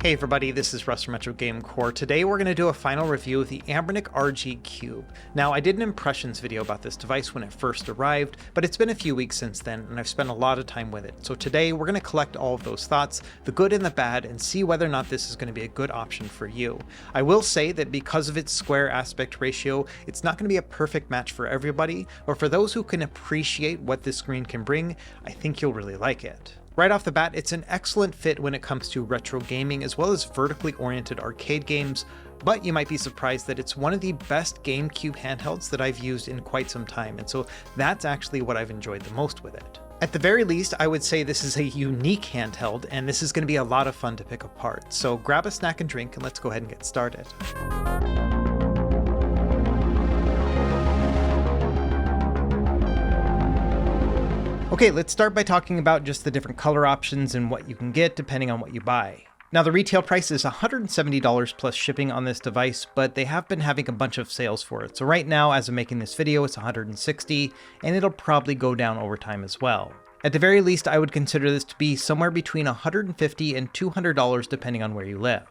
Hey everybody, this is Russ from Retro Game Core. Today we're going to do a final review of the Anbernic RG Cube. Now, I did an impressions video about this device when it first arrived, but it's been a few weeks since then and I've spent a lot of time with it. So today we're going to collect all of those thoughts, the good and the bad, and see whether or not this is going to be a good option for you. I will say that because of its square aspect ratio, it's not going to be a perfect match for everybody, but for those who can appreciate what this screen can bring, I think you'll really like it. Right off the bat, it's an excellent fit when it comes to retro gaming as well as vertically oriented arcade games, but you might be surprised that it's one of the best GameCube handhelds that I've used in quite some time, and so that's actually what I've enjoyed the most with it. At the very least, I would say this is a unique handheld, and this is going to be a lot of fun to pick apart. So grab a snack and drink, and let's go ahead and get started. Okay, let's start by talking about just the different color options and what you can get depending on what you buy. Now, the retail price is $170 plus shipping on this device, but they have been having a bunch of sales for it. So right now, as I'm making this video, it's $160, and it'll probably go down over time as well. At the very least, I would consider this to be somewhere between $150 and $200 depending on where you live.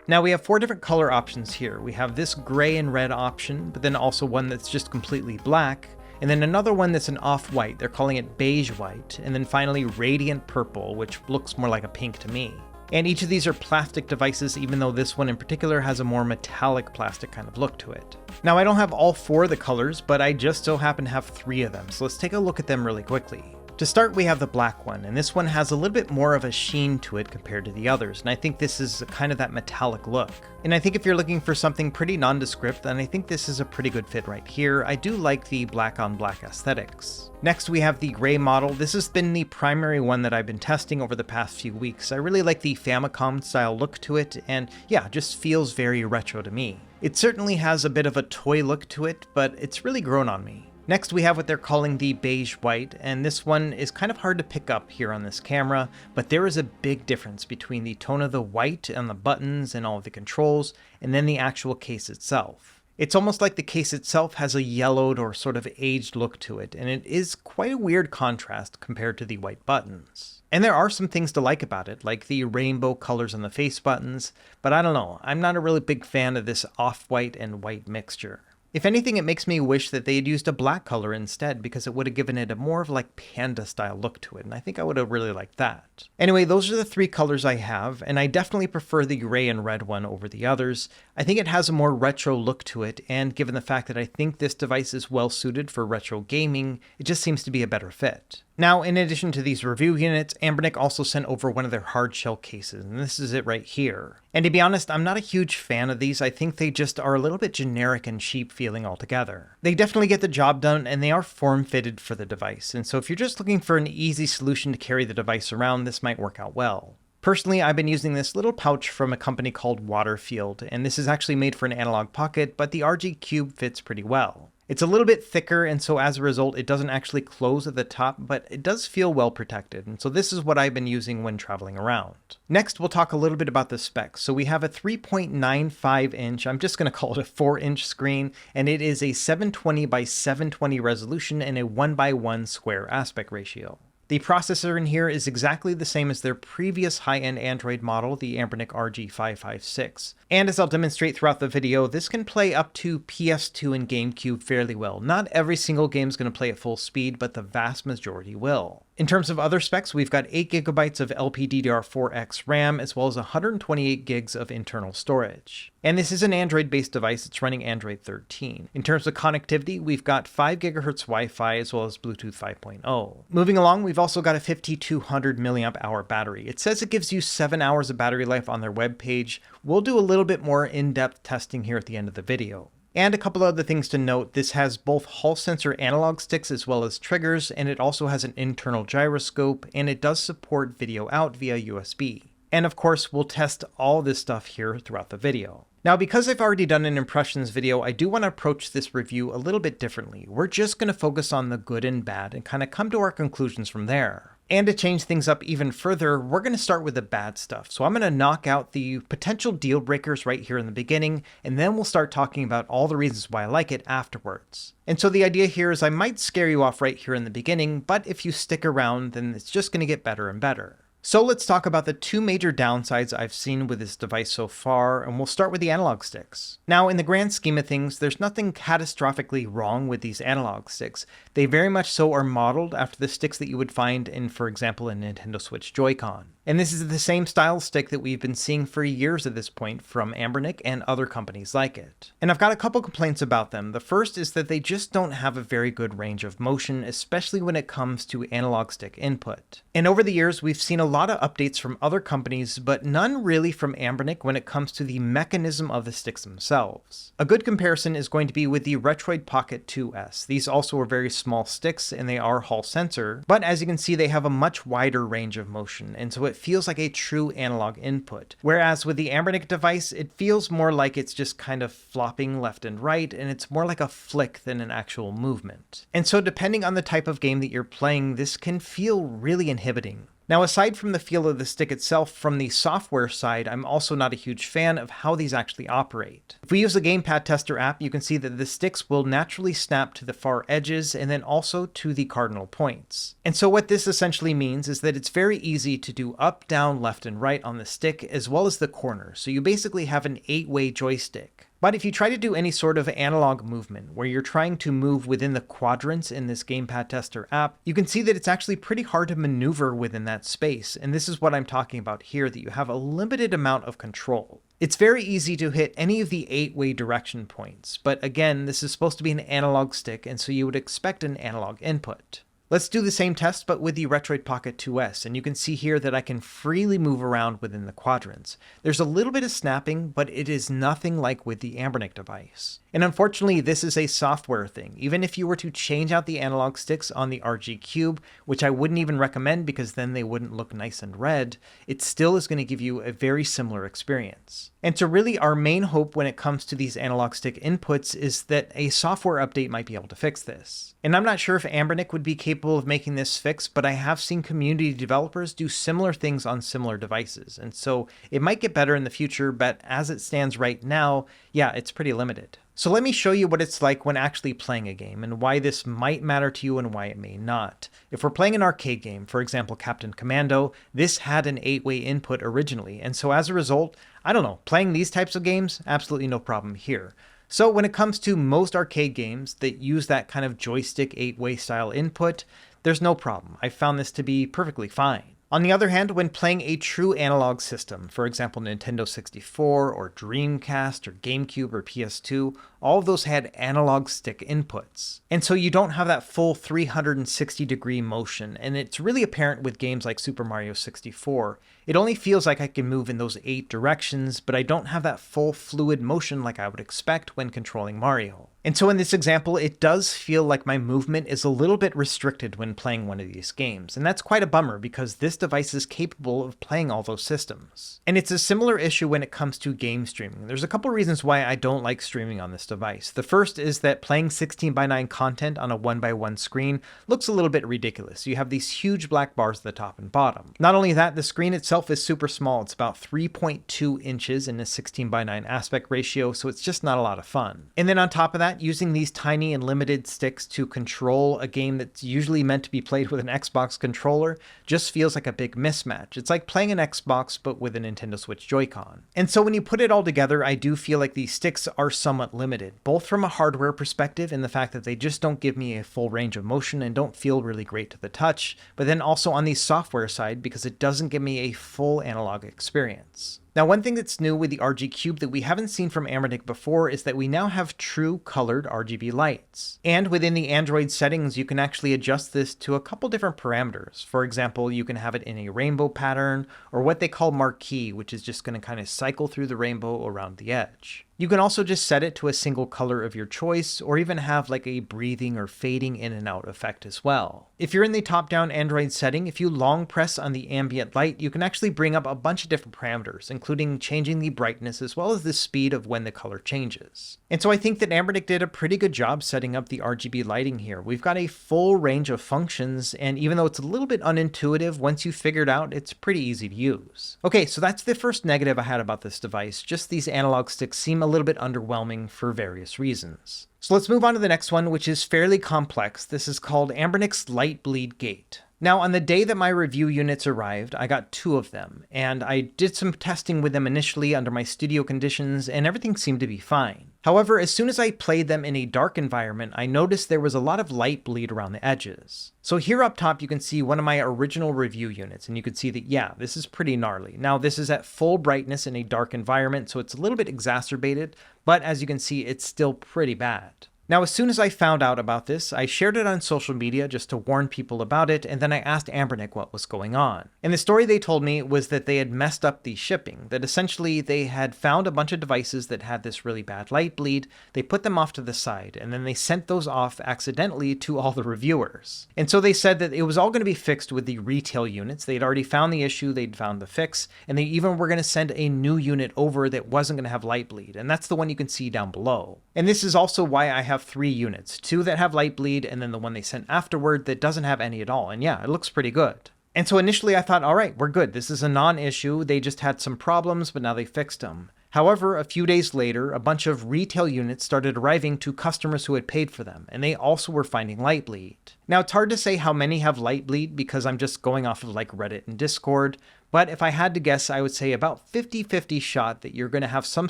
Now, we have four different color options here. We have this gray and red option, but then also one that's just completely black, and then another one that's an off-white, they're calling it beige white, and then finally radiant purple, which looks more like a pink to me. And each of these are plastic devices, even though this one in particular has a more metallic plastic kind of look to it. Now, I don't have all four of the colors, but I just so happen to have three of them, so let's take a look at them really quickly. To start, we have the black one, and this one has a little bit more of a sheen to it compared to the others, and I think this is kind of that metallic look. And I think if you're looking for something pretty nondescript, then I think this is a pretty good fit right here. I do like the black on black aesthetics. Next, we have the gray model. This has been the primary one that I've been testing over the past few weeks. I really like the Famicom style look to it, and yeah, just feels very retro to me. It certainly has a bit of a toy look to it, but it's really grown on me. Next, we have what they're calling the beige white, and this one is kind of hard to pick up here on this camera, but there is a big difference between the tone of the white and the buttons and all of the controls, and then the actual case itself. It's almost like the case itself has a yellowed or sort of aged look to it, and it is quite a weird contrast compared to the white buttons. And there are some things to like about it, like the rainbow colors on the face buttons, but I don't know, I'm not a really big fan of this off-white and white mixture. If anything, it makes me wish that they had used a black color instead, because it would have given it a more of like panda style look to it, and I think I would have really liked that. Anyway, those are the three colors I have, and I definitely prefer the gray and red one over the others. I think it has a more retro look to it, and given the fact that I think this device is well suited for retro gaming, it just seems to be a better fit. Now, in addition to these review units, Anbernic also sent over one of their hard shell cases, and this is it right here. And to be honest, I'm not a huge fan of these. I think they just are a little bit generic and cheap feeling altogether. They definitely get the job done, and they are form-fitted for the device, and so if you're just looking for an easy solution to carry the device around, this might work out well. Personally, I've been using this little pouch from a company called Waterfield, and this is actually made for an analog pocket, but the RG Cube fits pretty well. It's a little bit thicker, and so as a result, it doesn't actually close at the top, but it does feel well protected, and so this is what I've been using when traveling around. Next, we'll talk a little bit about the specs. So we have a 3.95 inch, I'm just going to call it a 4-inch screen, and it is a 720 by 720 resolution and a 1:1 square aspect ratio. The processor in here is exactly the same as their previous high-end Android model, the Anbernic RG 556. And as I'll demonstrate throughout the video, this can play up to PS2 and GameCube fairly well. Not every single game is going to play at full speed, but the vast majority will. In terms of other specs, we've got 8GB of LPDDR4X RAM, as well as 128 gigs of internal storage. And this is an Android-based device, it's running Android 13. In terms of connectivity, we've got 5 GHz Wi-Fi, as well as Bluetooth 5.0. Moving along, we've also got a 5200 mAh battery. It says it gives you 7 hours of battery life on their webpage. We'll do a little bit more in-depth testing here at the end of the video. And a couple other things to note, this has both Hall sensor analog sticks as well as triggers, and it also has an internal gyroscope, and it does support video out via USB. And of course, we'll test all this stuff here throughout the video. Now, because I've already done an impressions video, I do want to approach this review a little bit differently. We're just going to focus on the good and bad and kind of come to our conclusions from there. And to change things up even further, we're going to start with the bad stuff. So I'm going to knock out the potential deal breakers right here in the beginning, and then we'll start talking about all the reasons why I like it afterwards. And so the idea here is I might scare you off right here in the beginning, but if you stick around, then it's just going to get better and better. So let's talk about the two major downsides I've seen with this device so far, and we'll start with the analog sticks. Now, in the grand scheme of things, there's nothing catastrophically wrong with these analog sticks. They very much so are modeled after the sticks that you would find in, for example, a Nintendo Switch Joy-Con. And this is the same style stick that we've been seeing for years at this point from Anbernic and other companies like it. And I've got a couple complaints about them. The first is that they just don't have a very good range of motion, especially when it comes to analog stick input. And over the years, we've seen a lot of updates from other companies, but none really from Anbernic when it comes to the mechanism of the sticks themselves. A good comparison is going to be with the Retroid Pocket 2S. These also are very small sticks and they are Hall sensor, but as you can see, they have a much wider range of motion, and so it feels like a true analog input. Whereas with the Anbernic device, it feels more like it's just kind of flopping left and right, and it's more like a flick than an actual movement. And so depending on the type of game that you're playing, this can feel really inhibiting. Now, aside from the feel of the stick itself, from the software side, I'm also not a huge fan of how these actually operate. If we use the Gamepad Tester app, you can see that the sticks will naturally snap to the far edges and then also to the cardinal points. And so what this essentially means is that it's very easy to do up, down, left, and right on the stick, as well as the corners. So you basically have an 8-way joystick. But if you try to do any sort of analog movement where you're trying to move within the quadrants in this Gamepad Tester app, you can see that it's actually pretty hard to maneuver within that space. And this is what I'm talking about here, that you have a limited amount of control. It's very easy to hit any of the 8-way direction points, but again, this is supposed to be an analog stick, and so you would expect an analog input. Let's do the same test, but with the Retroid Pocket 2S, and you can see here that I can freely move around within the quadrants. There's a little bit of snapping, but it is nothing like with the Anbernic device. And unfortunately, this is a software thing. Even if you were to change out the analog sticks on the RG Cube, which I wouldn't even recommend because then they wouldn't look nice and red, it still is going to give you a very similar experience. And so really our main hope when it comes to these analog stick inputs is that a software update might be able to fix this. And I'm not sure if Anbernic would be capable of making this fix, but I have seen community developers do similar things on similar devices. And so it might get better in the future, but as it stands right now, yeah, it's pretty limited. So let me show you what it's like when actually playing a game and why this might matter to you and why it may not. If we're playing an arcade game, for example, Captain Commando, this had an 8-way input originally. And so as a result, I don't know, playing these types of games, absolutely no problem here. So when it comes to most arcade games that use that kind of joystick 8-way style input, there's no problem. I found this to be perfectly fine. On the other hand, when playing a true analog system, for example Nintendo 64 or Dreamcast or GameCube or PS2, all of those had analog stick inputs. And so you don't have that full 360-degree motion, and it's really apparent with games like Super Mario 64. It only feels like I can move in those 8 directions, but I don't have that full fluid motion like I would expect when controlling Mario. And so in this example, it does feel like my movement is a little bit restricted when playing one of these games. And that's quite a bummer because this device is capable of playing all those systems. And it's a similar issue when it comes to game streaming. There's a couple reasons why I don't like streaming on this device. The first is that playing 16:9 content on a 1:1 screen looks a little bit ridiculous. You have these huge black bars at the top and bottom. Not only that, the screen itself is super small. It's about 3.2 inches in a 16:9 aspect ratio, so it's just not a lot of fun. And then on top of that, using these tiny and limited sticks to control a game that's usually meant to be played with an Xbox controller just feels like a big mismatch. It's like playing an Xbox but with a Nintendo Switch Joy-Con. And so when you put it all together, I do feel like these sticks are somewhat limited, both from a hardware perspective in the fact that they just don't give me a full range of motion and don't feel really great to the touch, but then also on the software side because it doesn't give me a full analog experience. Now, one thing that's new with the RG Cube that we haven't seen from Anbernic before is that we now have true colored RGB lights. And within the Android settings, you can actually adjust this to a couple different parameters. For example, you can have it in a rainbow pattern or what they call marquee, which is just going to kind of cycle through the rainbow around the edge. You can also just set it to a single color of your choice or even have like a breathing or fading in and out effect as well. If you're in the top-down Android setting, if you long press on the ambient light, you can actually bring up a bunch of different parameters, including changing the brightness as well as the speed of when the color changes. And so I think that Anbernic did a pretty good job setting up the RGB lighting here. We've got a full range of functions, and even though it's a little bit unintuitive, once you figure it out, it's pretty easy to use. Okay, so that's the first negative I had about this device. Just these analog sticks seem a little bit underwhelming for various reasons. So let's move on to the next one, which is fairly complex. This is called Anbernic's Light Bleed Gate. Now, on the day that my review units arrived, I got 2 of them, and I did some testing with them initially under my studio conditions, and everything seemed to be fine. However, as soon as I played them in a dark environment, I noticed there was a lot of light bleed around the edges. So here up top, you can see one of my original review units, and you can see that, yeah, this is pretty gnarly. Now, this is at full brightness in a dark environment, so it's a little bit exacerbated, but as you can see, it's still pretty bad. Now, as soon as I found out about this, I shared it on social media just to warn people about it, and then I asked Anbernic what was going on. And the story they told me was that they had messed up the shipping, that essentially they had found a bunch of devices that had this really bad light bleed, they put them off to the side, and then they sent those off accidentally to all the reviewers. And so they said that it was all going to be fixed with the retail units. They'd already found the issue, they'd found the fix, and they even were going to send a new unit over that wasn't going to have light bleed, and that's the one you can see down below. And this is also why I have 3 units, 2 that have light bleed, and then the one they sent afterward that doesn't have any at all. And yeah, it looks pretty good. And so initially I thought, all right, we're good. This is a non-issue. They just had some problems, but now they fixed them. However, a few days later, a bunch of retail units started arriving to customers who had paid for them, and they also were finding light bleed. Now, it's hard to say how many have light bleed because I'm just going off of like Reddit and Discord, but if I had to guess, I would say about 50-50 shot that you're going to have some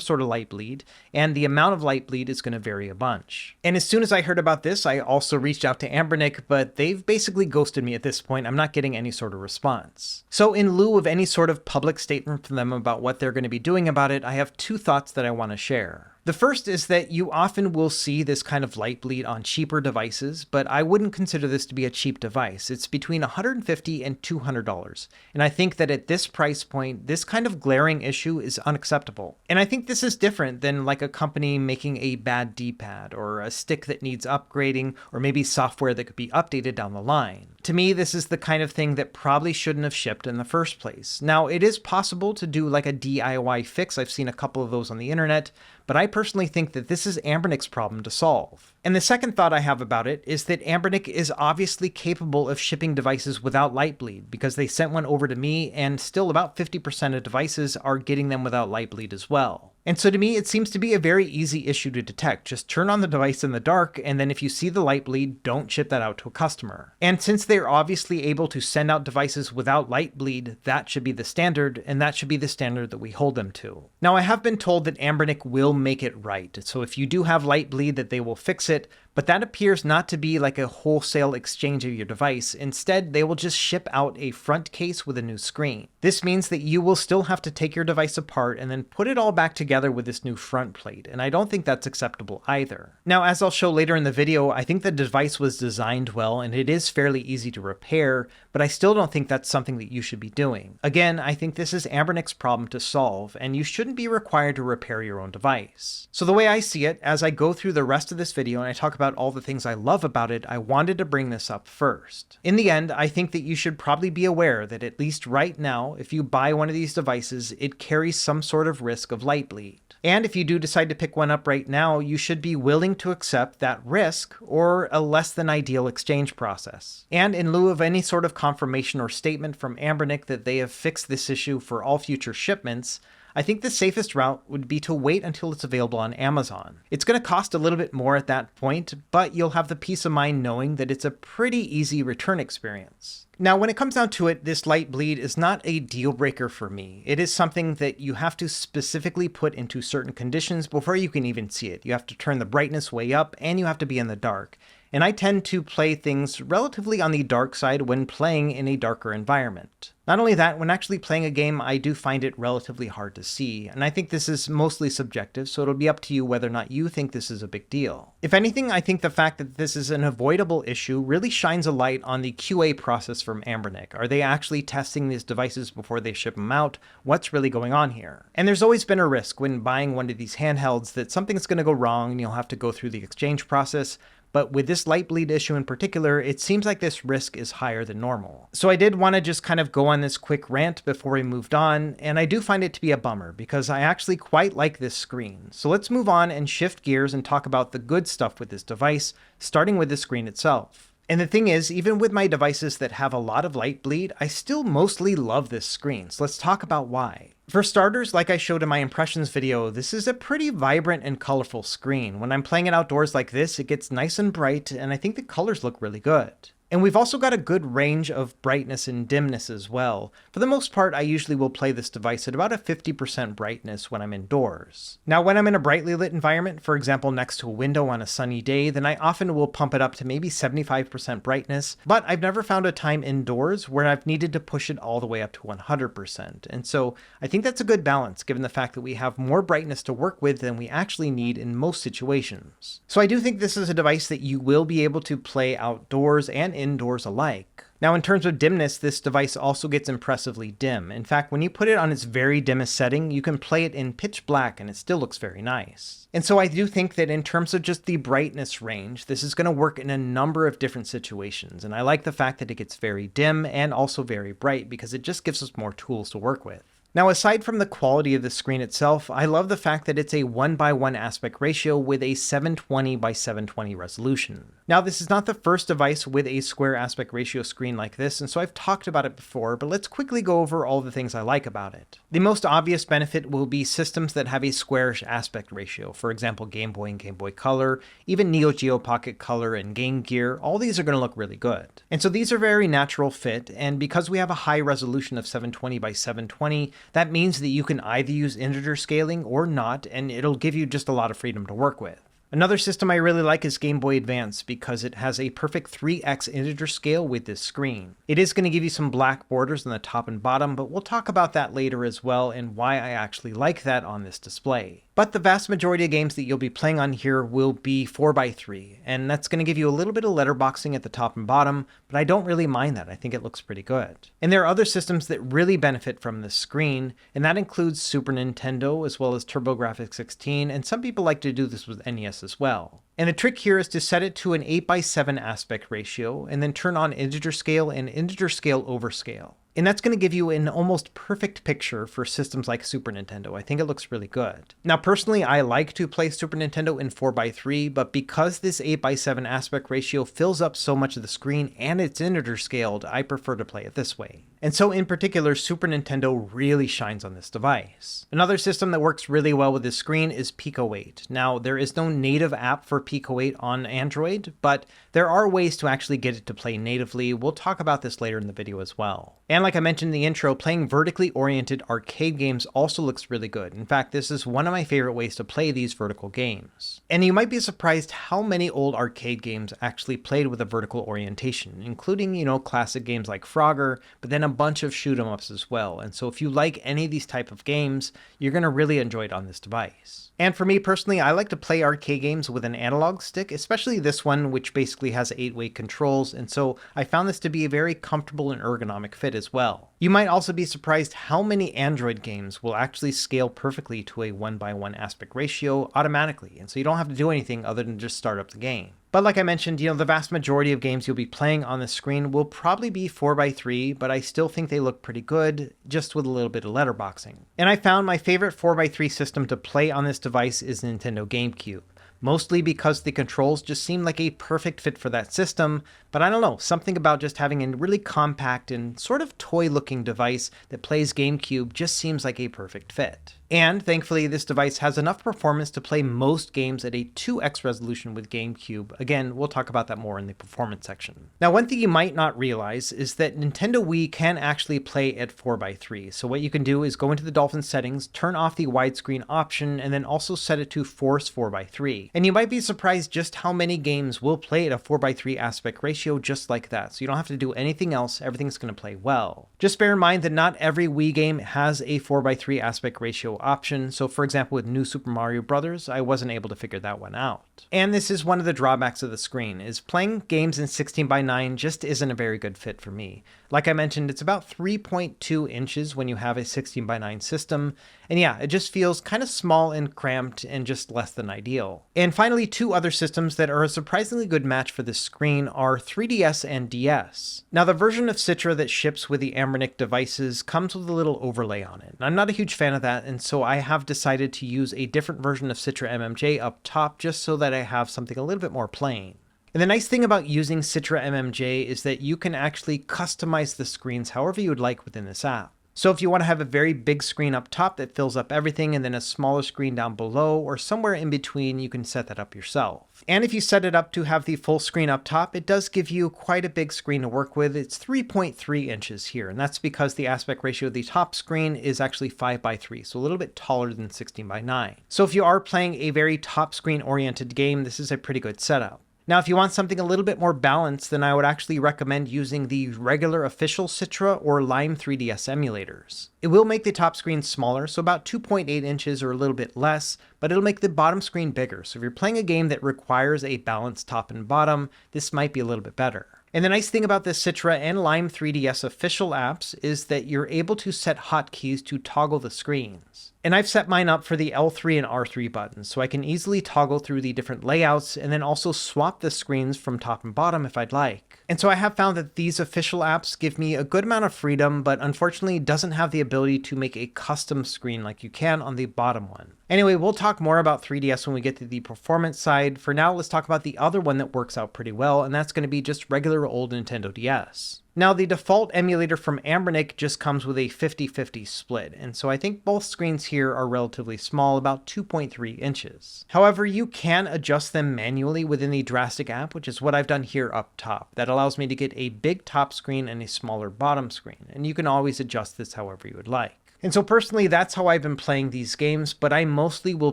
sort of light bleed, and the amount of light bleed is going to vary a bunch. And as soon as I heard about this, I also reached out to Anbernic, but they've basically ghosted me at this point. I'm not getting any sort of response. So in lieu of any sort of public statement from them about what they're going to be doing about it, I have 2 thoughts that I want to share. The first is that you often will see this kind of light bleed on cheaper devices, but I wouldn't consider this to be a cheap device. It's between $150 and $200. And I think that at this price point, this kind of glaring issue is unacceptable. And I think this is different than like a company making a bad D-pad or a stick that needs upgrading or maybe software that could be updated down the line. To me, this is the kind of thing that probably shouldn't have shipped in the first place. Now, it is possible to do like a DIY fix. I've seen a couple of those on the internet, but I personally think that this is Anbernic's problem to solve. And the second thought I have about it is that Anbernic is obviously capable of shipping devices without light bleed because they sent one over to me and still about 50% of devices are getting them without light bleed as well. And so to me, it seems to be a very easy issue to detect. Just turn on the device in the dark, and then if you see the light bleed, don't ship that out to a customer. And since they're obviously able to send out devices without light bleed, that should be the standard, and that should be the standard that we hold them to. Now, I have been told that Anbernic will make it right. So if you do have light bleed, that they will fix it, but that appears not to be like a wholesale exchange of your device. Instead, they will just ship out a front case with a new screen. This means that you will still have to take your device apart and then put it all back together with this new front plate, and I don't think that's acceptable either. Now, as I'll show later in the video, I think the device was designed well and it is fairly easy to repair, but I still don't think that's something that you should be doing. Again, I think this is Anbernic's problem to solve, and you shouldn't be required to repair your own device. So the way I see it, as I go through the rest of this video and I talk about all the things I love about it, I wanted to bring this up first. In the end, I think that you should probably be aware that at least right now, if you buy one of these devices, it carries some sort of risk of light bleed. And if you do decide to pick one up right now, you should be willing to accept that risk or a less than ideal exchange process. And in lieu of any sort of confirmation or statement from Anbernic that they have fixed this issue for all future shipments, I think the safest route would be to wait until it's available on Amazon. It's going to cost a little bit more at that point, but you'll have the peace of mind knowing that it's a pretty easy return experience. Now, when it comes down to it, this light bleed is not a deal breaker for me. It is something that you have to specifically put into certain conditions before you can even see it. You have to turn the brightness way up and you have to be in the dark. And I tend to play things relatively on the dark side when playing in a darker environment. Not only that, when actually playing a game, I do find it relatively hard to see, and I think this is mostly subjective, so it'll be up to you whether or not you think this is a big deal. If anything, I think the fact that this is an avoidable issue really shines a light on the QA process from Anbernic. Are they actually testing these devices before they ship them out? What's really going on here? And there's always been a risk when buying one of these handhelds that something's going to go wrong and you'll have to go through the exchange process. But with this light bleed issue in particular, it seems like this risk is higher than normal. So I did want to just kind of go on this quick rant before we moved on, and I do find it to be a bummer because I actually quite like this screen. So let's move on and shift gears and talk about the good stuff with this device, starting with the screen itself. And the thing is, even with my devices that have a lot of light bleed, I still mostly love this screen. So let's talk about why. For starters, like I showed in my impressions video, this is a pretty vibrant and colorful screen. When I'm playing it outdoors like this, it gets nice and bright, and I think the colors look really good. And we've also got a good range of brightness and dimness as well. For the most part, I usually will play this device at about a 50% brightness when I'm indoors. Now, when I'm in a brightly lit environment, for example next to a window on a sunny day, then I often will pump it up to maybe 75% brightness, but I've never found a time indoors where I've needed to push it all the way up to 100%. And so I think that's a good balance given the fact that we have more brightness to work with than we actually need in most situations. So I do think this is a device that you will be able to play outdoors and indoors alike. Now, in terms of dimness, this device also gets impressively dim. In fact, when you put it on its very dimmest setting, you can play it in pitch black and it still looks very nice. And so I do think that in terms of just the brightness range, this is going to work in a number of different situations. And I like the fact that it gets very dim and also very bright because it just gives us more tools to work with. Now, aside from the quality of the screen itself, I love the fact that it's a 1:1 aspect ratio with a 720 by 720 resolution. Now, this is not the first device with a square aspect ratio screen like this, and so I've talked about it before, but let's quickly go over all the things I like about it. The most obvious benefit will be systems that have a squarish aspect ratio. For example, Game Boy and Game Boy Color, even Neo Geo Pocket Color and Game Gear, all these are going to look really good. And so these are very natural fit, and because we have a high resolution of 720 by 720, that means that you can either use integer scaling or not, and it'll give you just a lot of freedom to work with. Another system I really like is Game Boy Advance because it has a perfect 3x integer scale with this screen. It is going to give you some black borders on the top and bottom, but we'll talk about that later as well and why I actually like that on this display. But the vast majority of games that you'll be playing on here will be 4:3, and that's going to give you a little bit of letterboxing at the top and bottom, but I don't really mind that. I think it looks pretty good. And there are other systems that really benefit from this screen, and that includes Super Nintendo as well as TurboGrafx-16, and some people like to do this with NES as well. And the trick here is to set it to an 8:7 aspect ratio, and then turn on integer scale and integer scale overscale. And that's going to give you an almost perfect picture for systems like Super Nintendo. I think it looks really good. Now, personally, I like to play Super Nintendo in 4:3, but because this 8:7 aspect ratio fills up so much of the screen and it's integer scaled, I prefer to play it this way. And so in particular, Super Nintendo really shines on this device. Another system that works really well with this screen is Pico 8. Now, there is no native app for Pico 8 on Android, but there are ways to actually get it to play natively. We'll talk about this later in the video as well. And like I mentioned in the intro, playing vertically oriented arcade games also looks really good. In fact, this is one of my favorite ways to play these vertical games. And you might be surprised how many old arcade games actually played with a vertical orientation, including, classic games like Frogger, but then a bunch of shoot 'em ups as well. And so if you like any of these type of games, you're going to really enjoy it on this device. And for me personally, I like to play arcade games with an analog stick, especially this one, which basically has 8-way controls, and so I found this to be a very comfortable and ergonomic fit as well. You might also be surprised how many Android games will actually scale perfectly to a 1:1 aspect ratio automatically, and so you don't have to do anything other than just start up the game. But like I mentioned, the vast majority of games you'll be playing on the screen will probably be 4:3, but I still think they look pretty good, just with a little bit of letterboxing. And I found my favorite 4:3 system to play on this device is Nintendo GameCube. Mostly because the controls just seem like a perfect fit for that system, but I don't know, something about just having a really compact and sort of toy-looking device that plays GameCube just seems like a perfect fit. And thankfully, this device has enough performance to play most games at a 2x resolution with GameCube. Again, we'll talk about that more in the performance section. Now, one thing you might not realize is that Nintendo Wii can actually play at 4:3. So what you can do is go into the Dolphin settings, turn off the widescreen option, and then also set it to force 4:3. And you might be surprised just how many games will play at a 4:3 aspect ratio just like that. So you don't have to do anything else, everything's going to play well. Just bear in mind that not every Wii game has a 4:3 aspect ratio option. So for example, with New Super Mario Bros., I wasn't able to figure that one out. And this is one of the drawbacks of the screen, is playing games in 16:9 just isn't a very good fit for me. Like I mentioned, it's about 3.2 inches when you have a 16:9 system. And yeah, it just feels kind of small and cramped and just less than ideal. And finally, two other systems that are a surprisingly good match for this screen are 3DS and DS. Now, the version of Citra that ships with the Anbernic devices comes with a little overlay on it. I'm not a huge fan of that, and so I have decided to use a different version of Citra MMJ up top just so that I have something a little bit more plain. And the nice thing about using Citra MMJ is that you can actually customize the screens however you would like within this app. So if you want to have a very big screen up top that fills up everything and then a smaller screen down below or somewhere in between, you can set that up yourself. And if you set it up to have the full screen up top, it does give you quite a big screen to work with. It's 3.3 inches here, and that's because the aspect ratio of the top screen is actually 5:3, so a little bit taller than 16:9. So if you are playing a very top screen oriented game, this is a pretty good setup. Now, if you want something a little bit more balanced, then I would actually recommend using the regular official Citra or Lime 3DS emulators. It will make the top screen smaller, so about 2.8 inches or a little bit less, but it'll make the bottom screen bigger. So if you're playing a game that requires a balanced top and bottom, this might be a little bit better. And the nice thing about the Citra and Lime 3DS official apps is that you're able to set hotkeys to toggle the screens. And I've set mine up for the L3 and R3 buttons, so I can easily toggle through the different layouts and then also swap the screens from top and bottom if I'd like. And so I have found that these official apps give me a good amount of freedom, but unfortunately doesn't have the ability to make a custom screen like you can on the bottom one. Anyway, we'll talk more about 3DS when we get to the performance side. For now, let's talk about the other one that works out pretty well, and that's going to be just regular old Nintendo DS. Now, the default emulator from Anbernic just comes with a 50-50 split, and so I think both screens here are relatively small, about 2.3 inches. However, you can adjust them manually within the Drastic app, which is what I've done here up top. That allows me to get a big top screen and a smaller bottom screen, and you can always adjust this however you would like. And so personally, that's how I've been playing these games, but I mostly will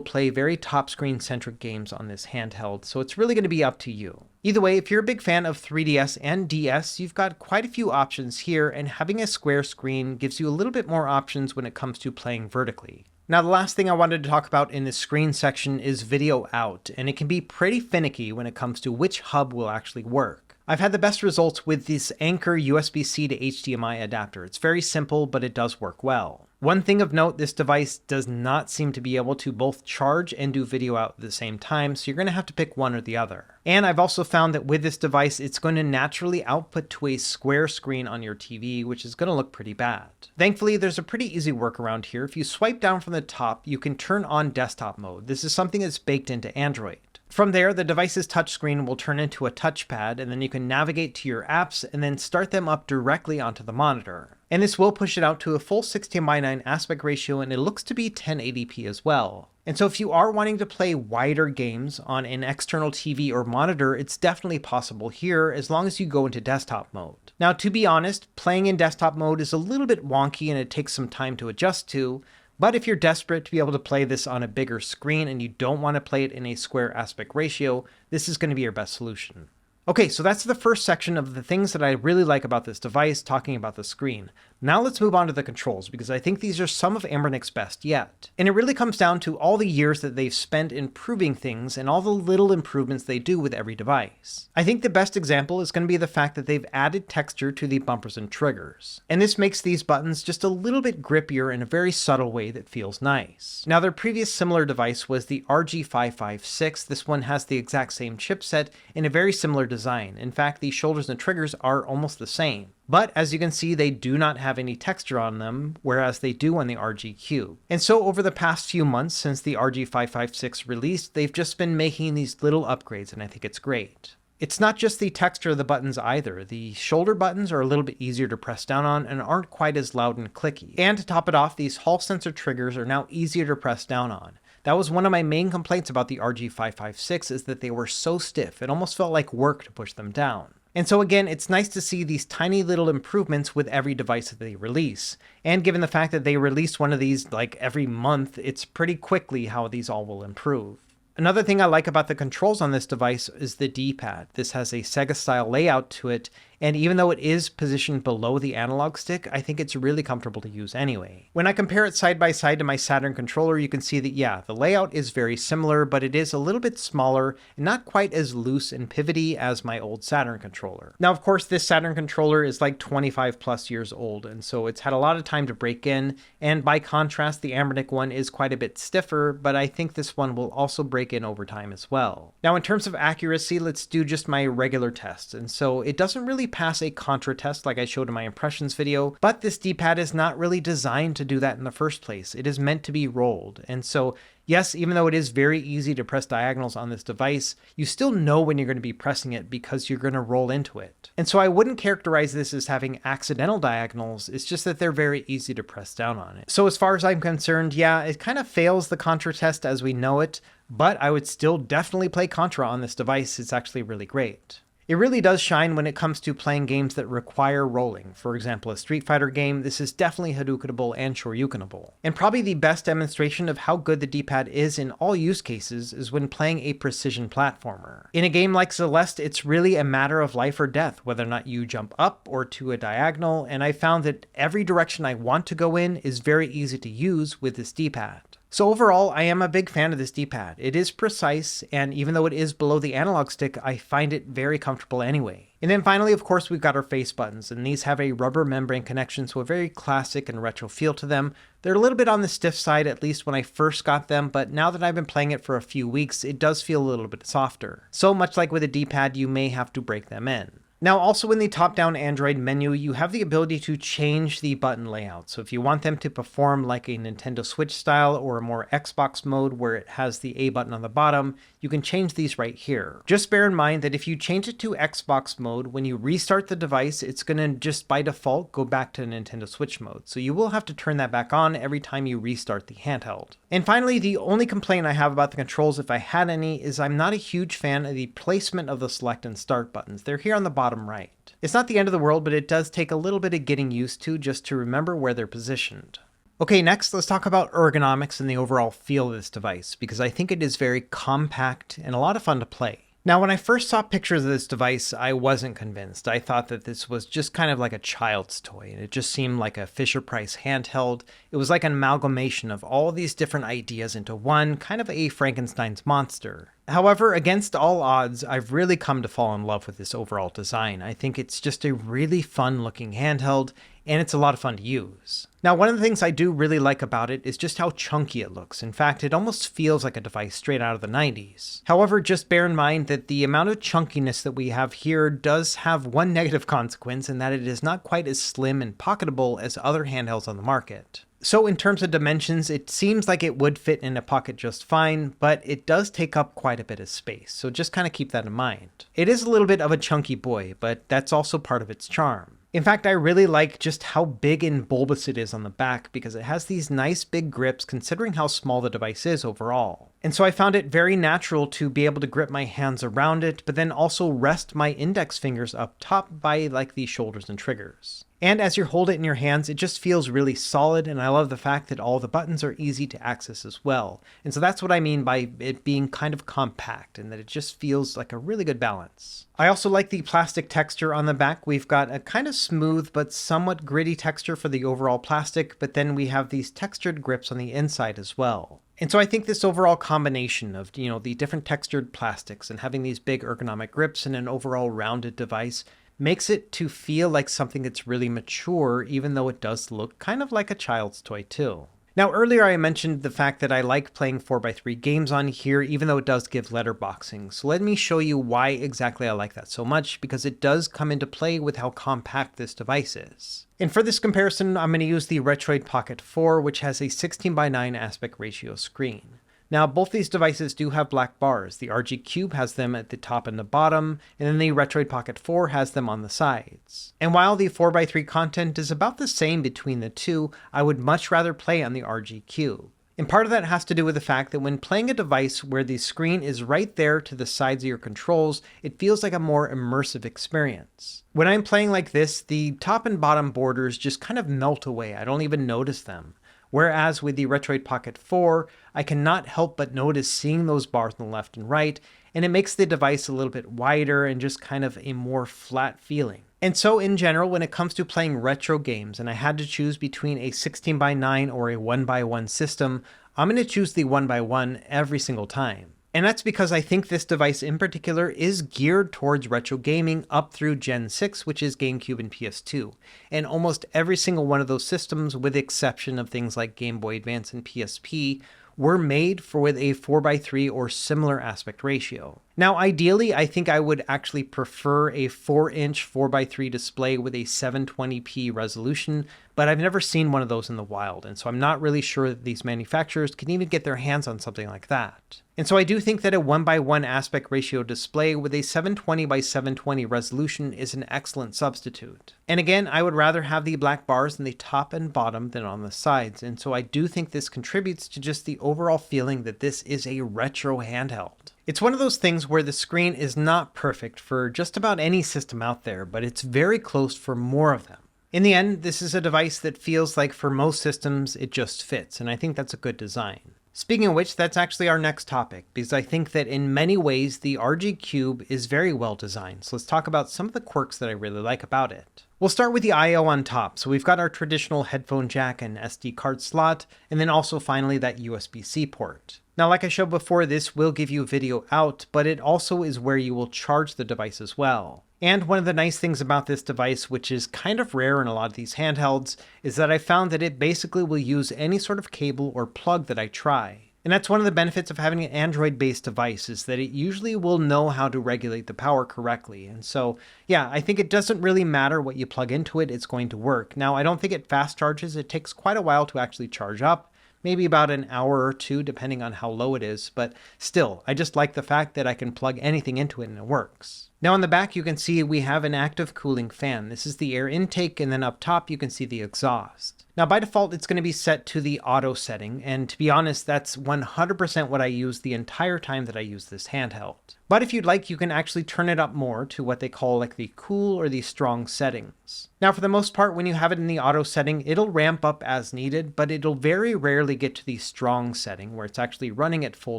play very top screen centric games on this handheld, so it's really going to be up to you. Either way, if you're a big fan of 3DS and DS, you've got quite a few options here, and having a square screen gives you a little bit more options when it comes to playing vertically. Now, the last thing I wanted to talk about in this screen section is video out, and it can be pretty finicky when it comes to which hub will actually work. I've had the best results with this Anker USB-C to HDMI adapter. It's very simple, but it does work well. One thing of note, this device does not seem to be able to both charge and do video out at the same time, so you're going to have to pick one or the other. And I've also found that with this device, it's going to naturally output to a square screen on your TV, which is going to look pretty bad. Thankfully, there's a pretty easy workaround here. If you swipe down from the top, you can turn on desktop mode. This is something that's baked into Android. From there, the device's touchscreen will turn into a touchpad, and then you can navigate to your apps and then start them up directly onto the monitor. And this will push it out to a full 16:9 aspect ratio, and it looks to be 1080p as well. And so if you are wanting to play wider games on an external TV or monitor, it's definitely possible here as long as you go into desktop mode. Now, to be honest, playing in desktop mode is a little bit wonky and it takes some time to adjust to, but if you're desperate to be able to play this on a bigger screen and you don't want to play it in a square aspect ratio, this is going to be your best solution. Okay, so that's the first section of the things that I really like about this device, talking about the screen. Now let's move on to the controls, because I think these are some of Anbernic's best yet. And it really comes down to all the years that they've spent improving things and all the little improvements they do with every device. I think the best example is going to be the fact that they've added texture to the bumpers and triggers. And this makes these buttons just a little bit grippier in a very subtle way that feels nice. Now, their previous similar device was the RG556. This one has the exact same chipset in a very similar design. In fact, the shoulders and triggers are almost the same. But as you can see, they do not have any texture on them, whereas they do on the RG Cube. And so over the past few months since the RG556 released, they've just been making these little upgrades, and I think it's great. It's not just the texture of the buttons either. The shoulder buttons are a little bit easier to press down on and aren't quite as loud and clicky. And to top it off, these Hall sensor triggers are now easier to press down on. That was one of my main complaints about the RG556, is that they were so stiff. It almost felt like work to push them down. And so again, it's nice to see these tiny little improvements with every device that they release. And given the fact that they release one of these like every month, it's pretty quickly how these all will improve. Another thing I like about the controls on this device is the D-pad. This has a Sega-style layout to it, and even though it is positioned below the analog stick, I think it's really comfortable to use anyway. When I compare it side by side to my Saturn controller, you can see that, yeah, the layout is very similar, but it is a little bit smaller and not quite as loose and pivoty as my old Saturn controller. Now, of course, this Saturn controller is like 25 plus years old, and so it's had a lot of time to break in, and by contrast, the Anbernic one is quite a bit stiffer, but I think this one will also break break in over time as well. Now in terms of accuracy, let's do just my regular tests. And so it doesn't really pass a contra test like I showed in my impressions video, but this D-pad is not really designed to do that in the first place. It is meant to be rolled. And so yes, even though it is very easy to press diagonals on this device, you still know when you're going to be pressing it because you're going to roll into it. And so I wouldn't characterize this as having accidental diagonals, it's just that they're very easy to press down on it. So as far as I'm concerned, yeah, it kind of fails the Contra test as we know it, but I would still definitely play Contra on this device. It's actually really great. It really does shine when it comes to playing games that require rolling. For example, a Street Fighter game, this is definitely Hadoukenable and Shoryukenable. And probably the best demonstration of how good the D-pad is in all use cases is when playing a precision platformer. In a game like Celeste, it's really a matter of life or death, whether or not you jump up or to a diagonal, and I found that every direction I want to go in is very easy to use with this D-pad. So overall, I am a big fan of this D-pad. It is precise, and even though it is below the analog stick, I find it very comfortable anyway. And then finally, of course, we've got our face buttons, and these have a rubber membrane connection, so a very classic and retro feel to them. They're a little bit on the stiff side, at least when I first got them, but now that I've been playing it for a few weeks, it does feel a little bit softer. So much like with a D-pad, you may have to break them in. Now also in the top-down Android menu, you have the ability to change the button layout. So if you want them to perform like a Nintendo Switch style or a more Xbox mode where it has the A button on the bottom, you can change these right here. Just bear in mind that if you change it to Xbox mode, when you restart the device, it's going to just by default go back to Nintendo Switch mode. So you will have to turn that back on every time you restart the handheld. And finally, the only complaint I have about the controls, if I had any, is I'm not a huge fan of the placement of the select and start buttons. They're here on the bottom right. It's not the end of the world, but it does take a little bit of getting used to just to remember where they're positioned. Okay, next let's talk about ergonomics and the overall feel of this device, because I think it is very compact and a lot of fun to play. Now, when I first saw pictures of this device, I wasn't convinced. I thought that this was just kind of like a child's toy, and it just seemed like a Fisher-Price handheld. It was like an amalgamation of all these different ideas into one, kind of a Frankenstein's monster. However, against all odds, I've really come to fall in love with this overall design. I think it's just a really fun-looking handheld, and it's a lot of fun to use. Now, one of the things I do really like about it is just how chunky it looks. In fact, it almost feels like a device straight out of the 90s. However, just bear in mind that the amount of chunkiness that we have here does have one negative consequence, in that it is not quite as slim and pocketable as other handhelds on the market. So in terms of dimensions, it seems like it would fit in a pocket just fine, but it does take up quite a bit of space, so just kind of keep that in mind. It is a little bit of a chunky boy, but that's also part of its charm. In fact, I really like just how big and bulbous it is on the back because it has these nice big grips considering how small the device is overall. And so I found it very natural to be able to grip my hands around it, but then also rest my index fingers up top by like the shoulders and triggers. And as you hold it in your hands, it just feels really solid, and I love the fact that all the buttons are easy to access as well. And so that's what I mean by it being kind of compact, and that it just feels like a really good balance. I also like the plastic texture on the back. We've got a kind of smooth but somewhat gritty texture for the overall plastic, but then we have these textured grips on the inside as well. And so I think this overall combination of, the different textured plastics and having these big ergonomic grips and an overall rounded device makes it to feel like something that's really mature, even though it does look kind of like a child's toy too. Now earlier I mentioned the fact that I like playing 4x3 games on here, even though it does give letterboxing. So let me show you why exactly I like that so much, because it does come into play with how compact this device is. And for this comparison, I'm going to use the Retroid Pocket 4, which has a 16:9 aspect ratio screen. Now, both these devices do have black bars. The RG Cube has them at the top and the bottom, and then the Retroid Pocket 4 has them on the sides. And while the 4x3 content is about the same between the two, I would much rather play on the RG Cube. And part of that has to do with the fact that when playing a device where the screen is right there to the sides of your controls, it feels like a more immersive experience. When I'm playing like this, the top and bottom borders just kind of melt away. I don't even notice them. Whereas with the Retroid Pocket 4, I cannot help but notice seeing those bars on the left and right, and it makes the device a little bit wider and just kind of a more flat feeling. And so in general, when it comes to playing retro games, and I had to choose between a 16:9 or a 1x1 system, I'm going to choose the 1x1 every single time. And that's because I think this device in particular is geared towards retro gaming up through Gen 6, which is GameCube and PS2. And almost every single one of those systems, with the exception of things like Game Boy Advance and PSP, were made for with a 4:3 or similar aspect ratio. Now, ideally, I think I would actually prefer a 4-inch 4:3 display with a 720p resolution, but I've never seen one of those in the wild, and so I'm not really sure that these manufacturers can even get their hands on something like that. And so I do think that a 1:1 aspect ratio display with a 720x720 resolution is an excellent substitute. And again, I would rather have the black bars in the top and bottom than on the sides, and so I do think this contributes to just the overall feeling that this is a retro handheld. It's one of those things where the screen is not perfect for just about any system out there, but it's very close for more of them. In the end, this is a device that feels like for most systems it just fits, and I think that's a good design. Speaking of which, that's actually our next topic, because I think that in many ways the RG Cube is very well designed, so let's talk about some of the quirks that I really like about it. We'll start with the I/O on top. So we've got our traditional headphone jack and SD card slot, and then also finally that USB-C port. Now, like I showed before, this will give you video out, but it also is where you will charge the device as well. And one of the nice things about this device, which is kind of rare in a lot of these handhelds, is that I found that it basically will use any sort of cable or plug that I try. And that's one of the benefits of having an Android-based device, is that it usually will know how to regulate the power correctly. And so, yeah, I think it doesn't really matter what you plug into it, it's going to work. Now, I don't think it fast charges. It takes quite a while to actually charge up, maybe about an hour or two, depending on how low it is. But still, I just like the fact that I can plug anything into it and it works. Now on the back, you can see we have an active cooling fan. This is the air intake, and then up top, you can see the exhaust. Now by default, it's going to be set to the auto setting, and to be honest, that's 100% what I use the entire time that I use this handheld. But if you'd like, you can actually turn it up more to what they call like the cool or the strong settings. Now for the most part, when you have it in the auto setting, it'll ramp up as needed, but it'll very rarely get to the strong setting where it's actually running at full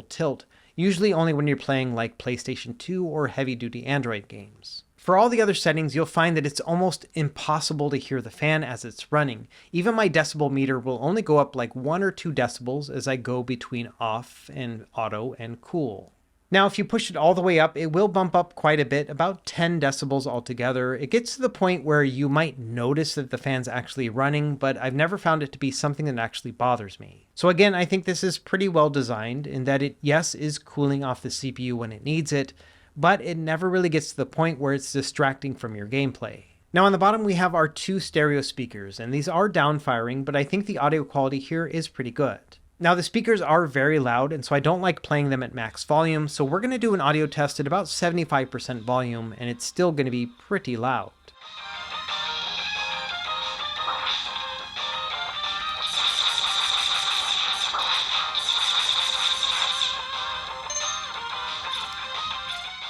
tilt, usually only when you're playing like PlayStation 2 or heavy-duty Android games. For all the other settings, you'll find that it's almost impossible to hear the fan as it's running. Even my decibel meter will only go up like 1 or 2 decibels as I go between off and auto and cool. Now, if you push it all the way up, it will bump up quite a bit, about 10 decibels altogether. It gets to the point where you might notice that the fan's actually running, but I've never found it to be something that actually bothers me. So again, I think this is pretty well designed in that it, yes, is cooling off the CPU when it needs it, but it never really gets to the point where it's distracting from your gameplay. Now on the bottom, we have our 2 stereo speakers, and these are downfiring, but I think the audio quality here is pretty good. Now the speakers are very loud, and so I don't like playing them at max volume, so we're going to do an audio test at about 75% volume, and it's still going to be pretty loud.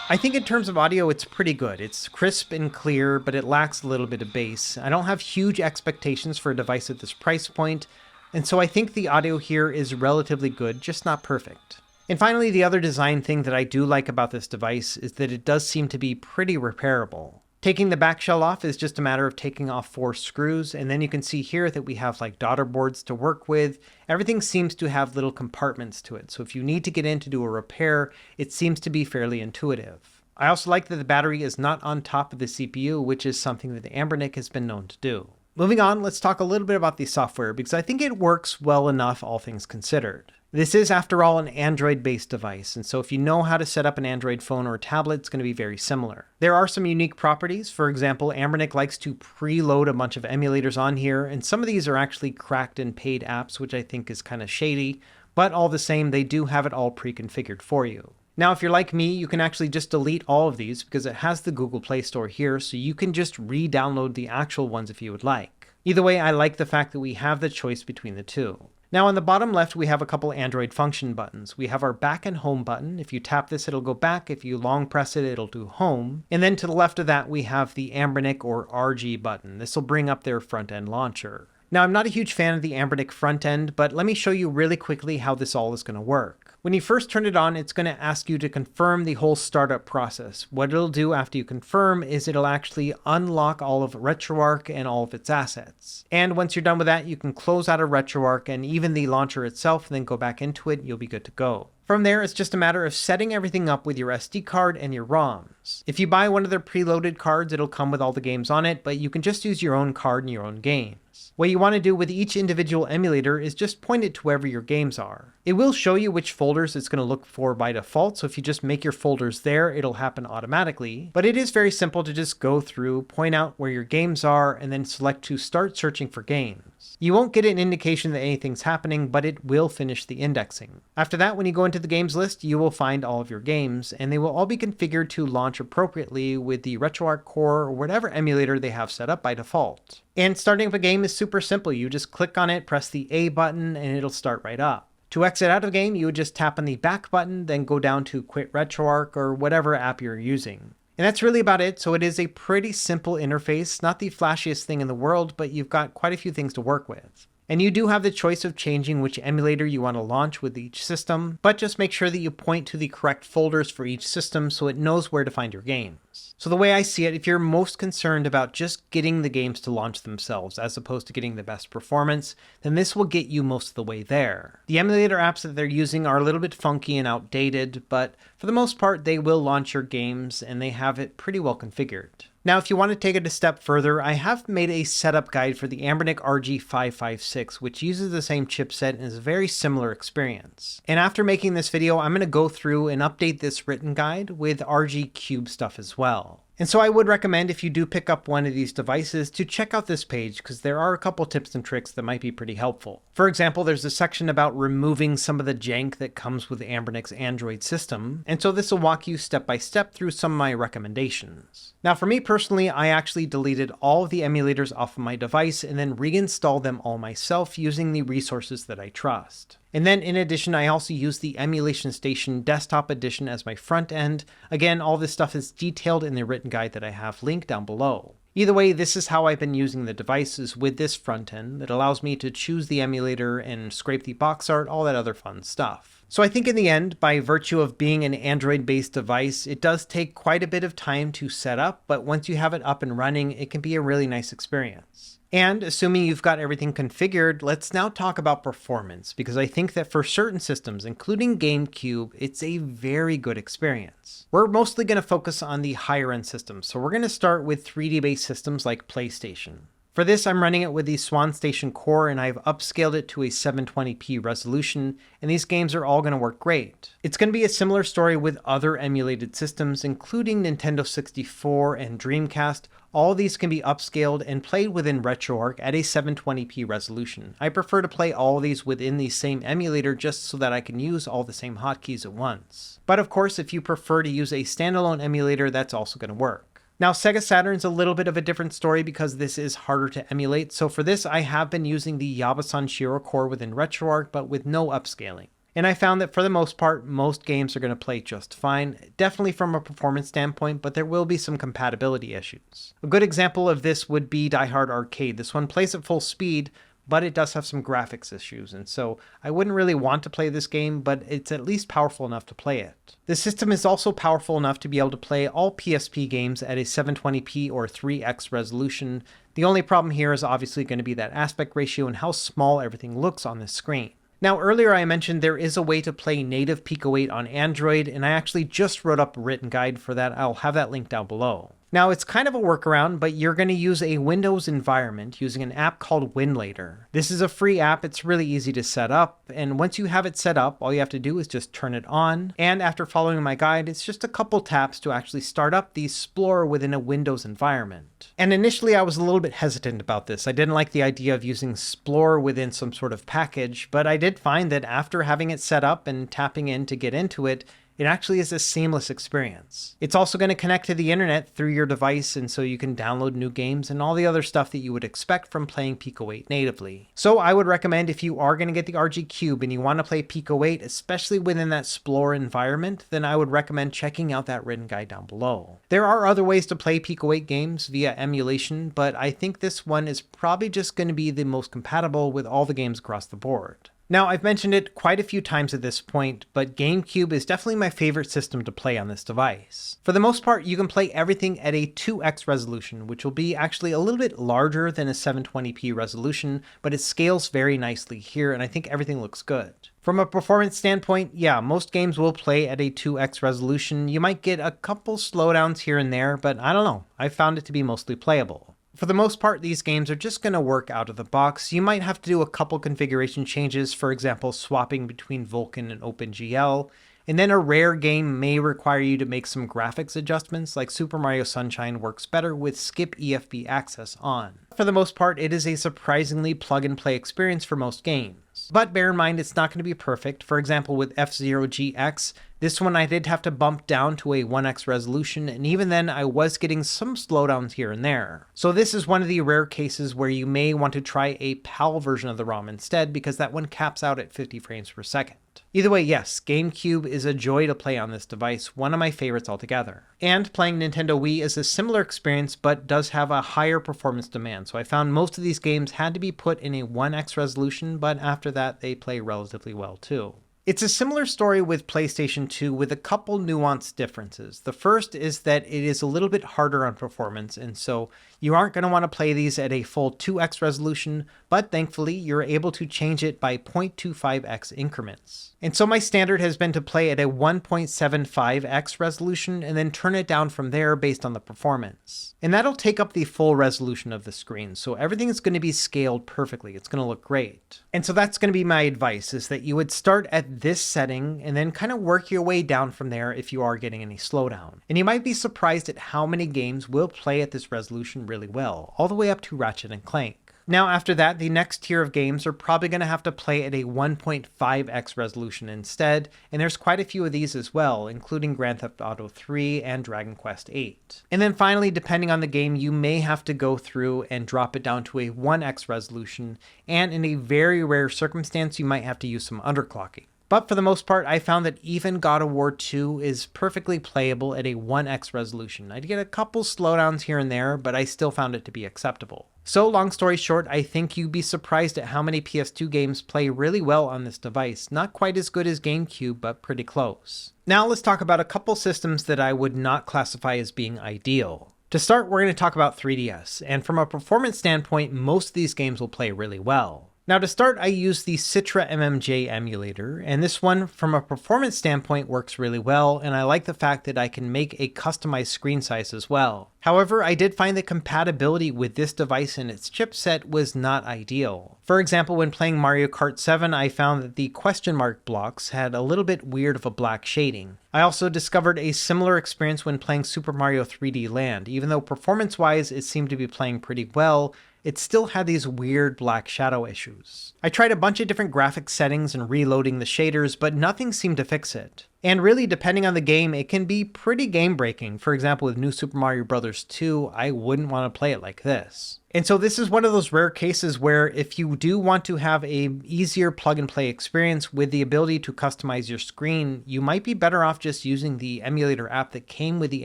I think in terms of audio, it's pretty good. It's crisp and clear, but it lacks a little bit of bass. I don't have huge expectations for a device at this price point, and so I think the audio here is relatively good, just not perfect. And finally, the other design thing that I do like about this device is that it does seem to be pretty repairable. Taking the back shell off is just a matter of taking off 4 screws, and then you can see here that we have like daughter boards to work with. Everything seems to have little compartments to it, so if you need to get in to do a repair, it seems to be fairly intuitive. I also like that the battery is not on top of the CPU, which is something that the Anbernic has been known to do. Moving on, let's talk a little bit about the software, because I think it works well enough, all things considered. This is, after all, an Android-based device, and so if you know how to set up an Android phone or tablet, it's going to be very similar. There are some unique properties. For example, Anbernic likes to preload a bunch of emulators on here, and some of these are actually cracked and paid apps, which I think is kind of shady, but all the same, they do have it all pre-configured for you. Now, if you're like me, you can actually just delete all of these because it has the Google Play Store here, so you can just re-download the actual ones if you would like. Either way, I like the fact that we have the choice between the two. Now on the bottom left, we have a couple Android function buttons. We have our back and home button. If you tap this, it'll go back. If you long press it, it'll do home. And then to the left of that, we have the Anbernic or RG button. This will bring up their front-end launcher. Now, I'm not a huge fan of the Anbernic front end, but let me show you really quickly how this all is going to work. When you first turn it on, it's going to ask you to confirm the whole startup process. What it'll do after you confirm is it'll actually unlock all of RetroArch and all of its assets. And once you're done with that, you can close out of RetroArch and even the launcher itself, and then go back into it, and you'll be good to go. From there, it's just a matter of setting everything up with your SD card and your ROMs. If you buy one of their preloaded cards, it'll come with all the games on it, but you can just use your own card and your own games. What you want to do with each individual emulator is just point it to wherever your games are. It will show you which folders it's going to look for by default, so if you just make your folders there, it'll happen automatically. But it is very simple to just go through, point out where your games are, and then select to start searching for games. You won't get an indication that anything's happening, but it will finish the indexing. After that, when you go into the games list, you will find all of your games, and they will all be configured to launch appropriately with the RetroArch core or whatever emulator they have set up by default. And starting up a game is super simple. You just click on it, press the A button, and it'll start right up. To exit out of a game, you would just tap on the back button, then go down to Quit RetroArch or whatever app you're using. And that's really about it. So it is a pretty simple interface, not the flashiest thing in the world, but you've got quite a few things to work with. And you do have the choice of changing which emulator you want to launch with each system, but just make sure that you point to the correct folders for each system so it knows where to find your games. So the way I see it, if you're most concerned about just getting the games to launch themselves as opposed to getting the best performance, then this will get you most of the way there. The emulator apps that they're using are a little bit funky and outdated, but for the most part, they will launch your games and they have it pretty well configured. Now, if you want to take it a step further, I have made a setup guide for the Anbernic RG 556, which uses the same chipset and is a very similar experience. And after making this video, I'm going to go through and update this written guide with RG Cube stuff as well. And so I would recommend, if you do pick up one of these devices, to check out this page because there are a couple tips and tricks that might be pretty helpful. For example, there's a section about removing some of the jank that comes with Anbernic's Android system, and so this will walk you step by step through some of my recommendations. Now for me personally, I actually deleted all of the emulators off of my device and then reinstalled them all myself using the resources that I trust. And then in addition, I also use the Emulation Station Desktop Edition as my front end. Again, all this stuff is detailed in the written guide that I have linked down below. Either way, this is how I've been using the devices with this front end that allows me to choose the emulator and scrape the box art, all that other fun stuff. So I think in the end, by virtue of being an Android-based device, it does take quite a bit of time to set up, but once you have it up and running, it can be a really nice experience. And assuming you've got everything configured, let's now talk about performance, because I think that for certain systems, including GameCube, it's a very good experience. We're mostly going to focus on the higher end systems, so we're going to start with 3D-based systems like PlayStation. For this, I'm running it with the Swan Station core, and I've upscaled it to a 720p resolution, and these games are all going to work great. It's going to be a similar story with other emulated systems, including Nintendo 64 and Dreamcast. All these can be upscaled and played within RetroArch at a 720p resolution. I prefer to play all of these within the same emulator just so that I can use all the same hotkeys at once. But of course, if you prefer to use a standalone emulator, that's also going to work. Now, Sega Saturn's a little bit of a different story because this is harder to emulate, so for this I have been using the Yabasan Shiro core within RetroArch, but with no upscaling. And I found that for the most part, most games are going to play just fine, definitely from a performance standpoint, but there will be some compatibility issues. A good example of this would be Die Hard Arcade. This one plays at full speed, but it does have some graphics issues, and so I wouldn't really want to play this game, but it's at least powerful enough to play it. The system is also powerful enough to be able to play all PSP games at a 720p or 3x resolution. The only problem here is obviously going to be that aspect ratio and how small everything looks on this screen. Now, earlier I mentioned there is a way to play native Pico 8 on Android, and I actually just wrote up a written guide for that. I'll have that linked down below. Now, it's kind of a workaround, but you're going to use a Windows environment using an app called Winlator. This is a free app. It's really easy to set up, and once you have it set up, all you have to do is just turn it on, and after following my guide, it's just a couple taps to actually start up the Explorer within a Windows environment. And initially, I was a little bit hesitant about this. I didn't like the idea of using Explorer within some sort of package, but I did find that after having it set up and tapping in to get into it, it actually is a seamless experience. It's also going to connect to the internet through your device, and so you can download new games and all the other stuff that you would expect from playing Pico 8 natively. So I would recommend, if you are going to get the RG Cube and you want to play Pico 8, especially within that Explorer environment, then I would recommend checking out that written guide down below. There are other ways to play Pico 8 games via emulation, but I think this one is probably just going to be the most compatible with all the games across the board. Now, I've mentioned it quite a few times at this point, but GameCube is definitely my favorite system to play on this device. For the most part, you can play everything at a 2x resolution, which will be actually a little bit larger than a 720p resolution, but it scales very nicely here, and I think everything looks good. From a performance standpoint, yeah, most games will play at a 2x resolution. You might get a couple slowdowns here and there, but I don't know. I found it to be mostly playable. For the most part, these games are just going to work out of the box. You might have to do a couple configuration changes, for example, swapping between Vulkan and OpenGL, and then a rare game may require you to make some graphics adjustments, like Super Mario Sunshine works better with skip EFB access on. For the most part, it is a surprisingly plug-and-play experience for most games. But bear in mind, it's not going to be perfect. For example, with F-Zero GX, this one I did have to bump down to a 1x resolution, and even then I was getting some slowdowns here and there. So this is one of the rare cases where you may want to try a PAL version of the ROM instead, because that one caps out at 50 frames per second. Either way, yes, GameCube is a joy to play on this device, one of my favorites altogether. And playing Nintendo Wii is a similar experience, but does have a higher performance demand, so I found most of these games had to be put in a 1x resolution, but after that they play relatively well too. It's a similar story with PlayStation 2 with a couple nuanced differences. The first is that it is a little bit harder on performance, and so you aren't going to want to play these at a full 2x resolution, but thankfully you're able to change it by 0.25x increments. And so my standard has been to play at a 1.75x resolution and then turn it down from there based on the performance. And that'll take up the full resolution of the screen, so everything is going to be scaled perfectly. It's going to look great. And so that's going to be my advice, is that you would start at this setting and then kind of work your way down from there if you are getting any slowdown. And you might be surprised at how many games will play at this resolution really well, all the way up to Ratchet and Clank. Now after that, the next tier of games are probably going to have to play at a 1.5x resolution instead, and there's quite a few of these as well, including Grand Theft Auto 3 and Dragon Quest 8. And then finally, depending on the game, you may have to go through and drop it down to a 1x resolution, and in a very rare circumstance, you might have to use some underclocking. But for the most part, I found that even God of War 2 is perfectly playable at a 1x resolution. I'd get a couple slowdowns here and there, but I still found it to be acceptable. So long story short, I think you'd be surprised at how many PS2 games play really well on this device. Not quite as good as GameCube, but pretty close. Now let's talk about a couple systems that I would not classify as being ideal. To start, we're going to talk about 3DS, and from a performance standpoint, most of these games will play really well. Now to start, I use the Citra MMJ emulator, and this one from a performance standpoint works really well, and I like the fact that I can make a customized screen size as well. However, I did find that compatibility with this device and its chipset was not ideal. For example, when playing Mario Kart 7, I found that the question mark blocks had a little bit weird of a black shading. I also discovered a similar experience when playing Super Mario 3D Land. Even though performance-wise it seemed to be playing pretty well, it still had these weird black shadow issues. I tried a bunch of different graphics settings and reloading the shaders, but nothing seemed to fix it. And really, depending on the game, it can be pretty game-breaking. For example, with New Super Mario Bros. 2, I wouldn't want to play it like this. And so this is one of those rare cases where if you do want to have a easier plug-and-play experience with the ability to customize your screen, you might be better off just using the emulator app that came with the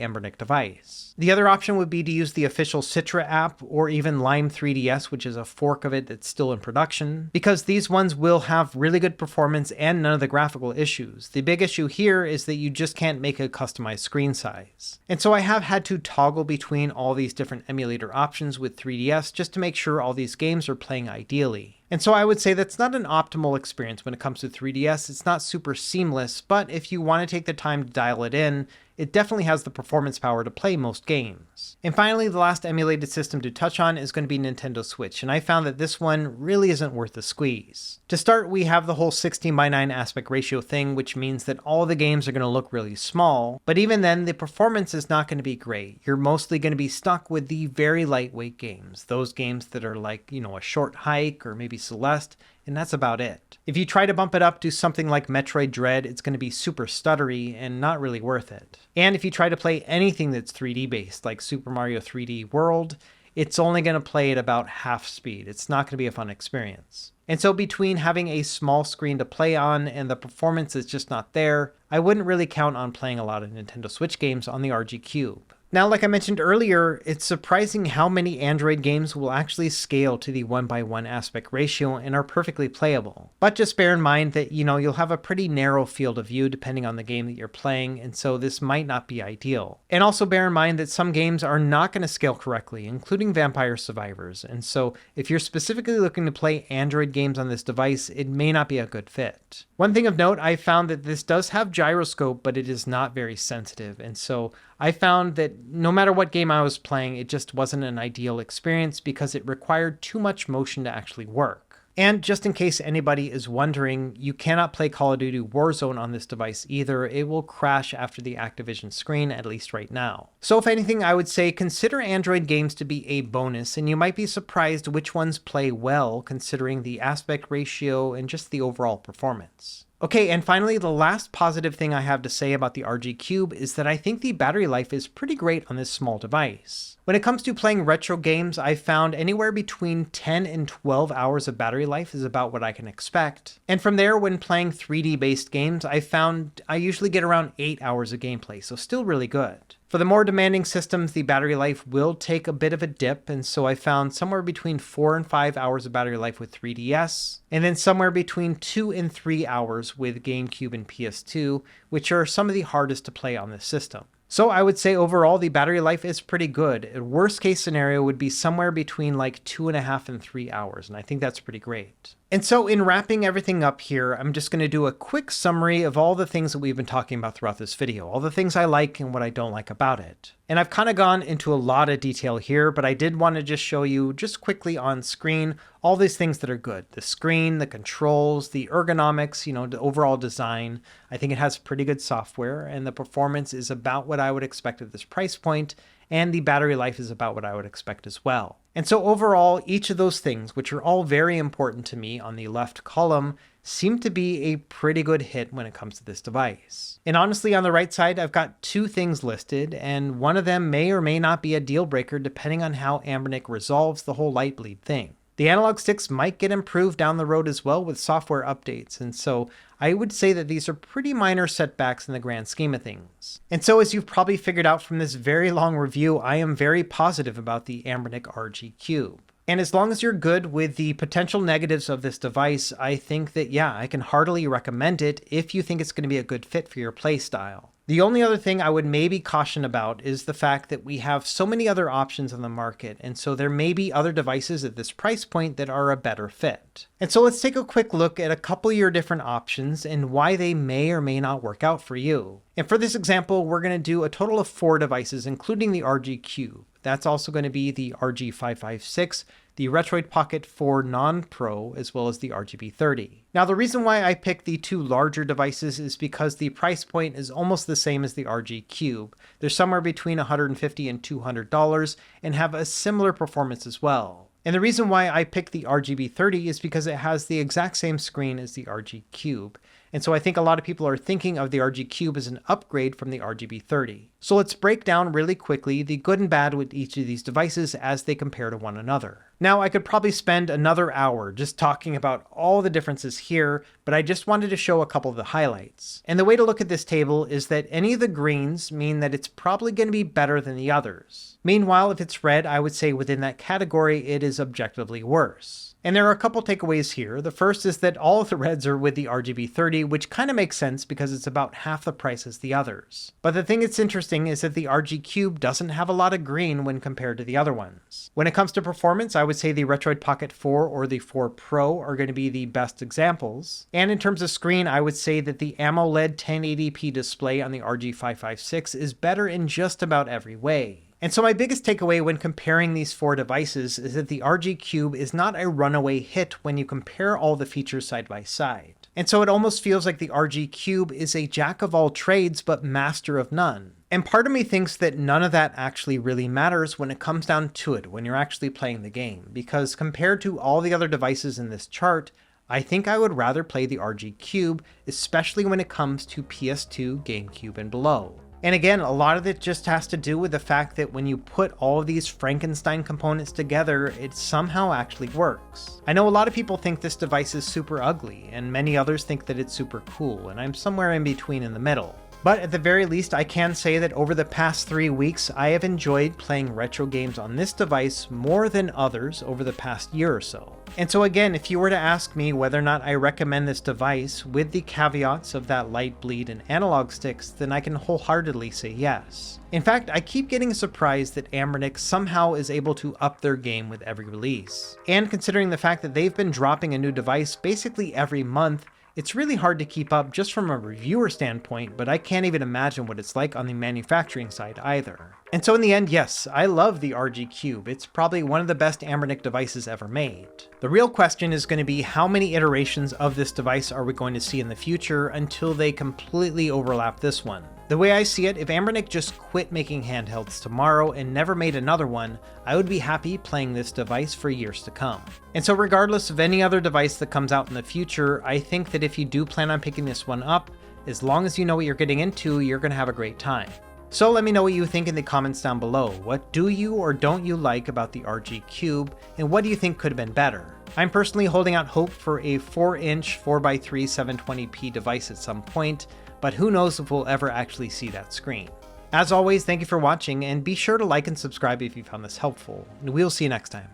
Anbernic device. The other option would be to use the official Citra app or even Lime 3DS, which is a fork of it that's still in production, because these ones will have really good performance and none of the graphical issues. The big issue here is that you just can't make a customized screen size. And so I have had to toggle between all these different emulator options with 3DS just to make sure all these games are playing ideally. And so I would say that's not an optimal experience when it comes to 3DS. It's not super seamless, but if you want to take the time to dial it in, it definitely has the performance power to play most games. And finally, the last emulated system to touch on is going to be Nintendo Switch, and I found that this one really isn't worth the squeeze. To start, we have the whole 16:9 aspect ratio thing, which means that all the games are going to look really small, but even then, the performance is not going to be great. You're mostly going to be stuck with the very lightweight games, those games that are like, a Short Hike or maybe Celeste, and that's about it. If you try to bump it up to something like Metroid Dread, it's going to be super stuttery and not really worth it. And if you try to play anything that's 3D based, like Super Mario 3D World, it's only going to play at about half speed. It's not going to be a fun experience. And so between having a small screen to play on and the performance is just not there, I wouldn't really count on playing a lot of Nintendo Switch games on the RG Cube. Now, like I mentioned earlier, it's surprising how many Android games will actually scale to the 1:1 aspect ratio and are perfectly playable. But just bear in mind that, you'll have a pretty narrow field of view depending on the game that you're playing, and so this might not be ideal. And also bear in mind that some games are not going to scale correctly, including Vampire Survivors, and so if you're specifically looking to play Android games on this device, it may not be a good fit. One thing of note, I found that this does have gyroscope, but it is not very sensitive. And so I found that no matter what game I was playing, it just wasn't an ideal experience because it required too much motion to actually work. And just in case anybody is wondering, you cannot play Call of Duty Warzone on this device either. It will crash after the Activision screen, at least right now. So if anything, I would say consider Android games to be a bonus, and you might be surprised which ones play well considering the aspect ratio and just the overall performance. Okay, and finally, the last positive thing I have to say about the RG Cube is that I think the battery life is pretty great on this small device. When it comes to playing retro games, I've found anywhere between 10 and 12 hours of battery life is about what I can expect. And from there, when playing 3D based games, I found I usually get around 8 hours of gameplay, so still really good. For the more demanding systems, the battery life will take a bit of a dip, and so I found somewhere between 4 and 5 hours of battery life with 3DS, and then somewhere between 2 and 3 hours with GameCube and PS2, which are some of the hardest to play on this system. So I would say overall the battery life is pretty good. A worst case scenario would be somewhere between like 2.5 and 3 hours, and I think that's pretty great. And so in wrapping everything up here, I'm just going to do a quick summary of all the things that we've been talking about throughout this video, all the things I like and what I don't like about it. And I've kind of gone into a lot of detail here, but I did want to just show you just quickly on screen all these things that are good. The screen, the controls, the ergonomics, the overall design. I think it has pretty good software, and the performance is about what I would expect at this price point, and the battery life is about what I would expect as well. And so overall, each of those things, which are all very important to me on the left column, seem to be a pretty good hit when it comes to this device. And honestly, on the right side, I've got 2 things listed, and one of them may or may not be a deal breaker depending on how Anbernic resolves the whole light bleed thing. The analog sticks might get improved down the road as well with software updates, and so I would say that these are pretty minor setbacks in the grand scheme of things. And so as you've probably figured out from this very long review, I am very positive about the Anbernic RG Cube. And as long as you're good with the potential negatives of this device, I think that, yeah, I can heartily recommend it if you think it's going to be a good fit for your playstyle. The only other thing I would maybe caution about is the fact that we have so many other options on the market, and so there may be other devices at this price point that are a better fit. And so let's take a quick look at a couple of your different options and why they may or may not work out for you. And for this example, we're going to do a total of 4 devices, including the RG Cube. That's also going to be the RG556, the Retroid Pocket 4 Non-Pro, as well as the RGB30. Now, the reason why I picked the 2 larger devices is because the price point is almost the same as the RG Cube. They're somewhere between $150 and $200 and have a similar performance as well. And the reason why I picked the RGB30 is because it has the exact same screen as the RG Cube. And so I think a lot of people are thinking of the RG Cube as an upgrade from the RGB30. So let's break down really quickly the good and bad with each of these devices as they compare to one another. Now, I could probably spend another hour just talking about all the differences here, but I just wanted to show a couple of the highlights. And the way to look at this table is that any of the greens mean that it's probably going to be better than the others. Meanwhile, if it's red, I would say within that category, it is objectively worse. And there are a couple takeaways here. The first is that all of the reds are with the RGB30, which kind of makes sense because it's about half the price as the others. But the thing that's interesting is that the RG Cube doesn't have a lot of green when compared to the other ones. When it comes to performance, I would say the Retroid Pocket 4 or the 4 Pro are going to be the best examples. And in terms of screen, I would say that the AMOLED 1080p display on the RG556 is better in just about every way. And so my biggest takeaway when comparing these 4 devices is that the RG Cube is not a runaway hit when you compare all the features side by side. And so it almost feels like the RG Cube is a jack of all trades but master of none. And part of me thinks that none of that actually really matters when it comes down to it, when you're actually playing the game, because compared to all the other devices in this chart, I think I would rather play the RG Cube, especially when it comes to PS2, GameCube, and below. And again, a lot of it just has to do with the fact that when you put all of these Frankenstein components together, it somehow actually works. I know a lot of people think this device is super ugly, and many others think that it's super cool, and I'm somewhere in between in the middle. But at the very least, I can say that over the past 3 weeks, I have enjoyed playing retro games on this device more than others over the past year or so. And so again, if you were to ask me whether or not I recommend this device with the caveats of that light bleed and analog sticks, then I can wholeheartedly say yes. In fact, I keep getting surprised that Anbernic somehow is able to up their game with every release. And considering the fact that they've been dropping a new device basically every month, It's really hard to keep up just from a reviewer standpoint, but I can't even imagine what it's like on the manufacturing side either. And so in the end, yes, I love the RG Cube. It's probably one of the best Anbernic devices ever made. The real question is going to be how many iterations of this device are we going to see in the future until they completely overlap this one. The way I see it, if Anbernic just quit making handhelds tomorrow and never made another one, I would be happy playing this device for years to come. And so regardless of any other device that comes out in the future, I think that if you do plan on picking this one up, as long as you know what you're getting into, you're going to have a great time. So let me know what you think in the comments down below. What do you or don't you like about the RG Cube, and what do you think could have been better? I'm personally holding out hope for a 4-inch 4x3 720p device at some point, but who knows if we'll ever actually see that screen. As always, thank you for watching, and be sure to like and subscribe if you found this helpful, and we'll see you next time.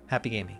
Happy gaming.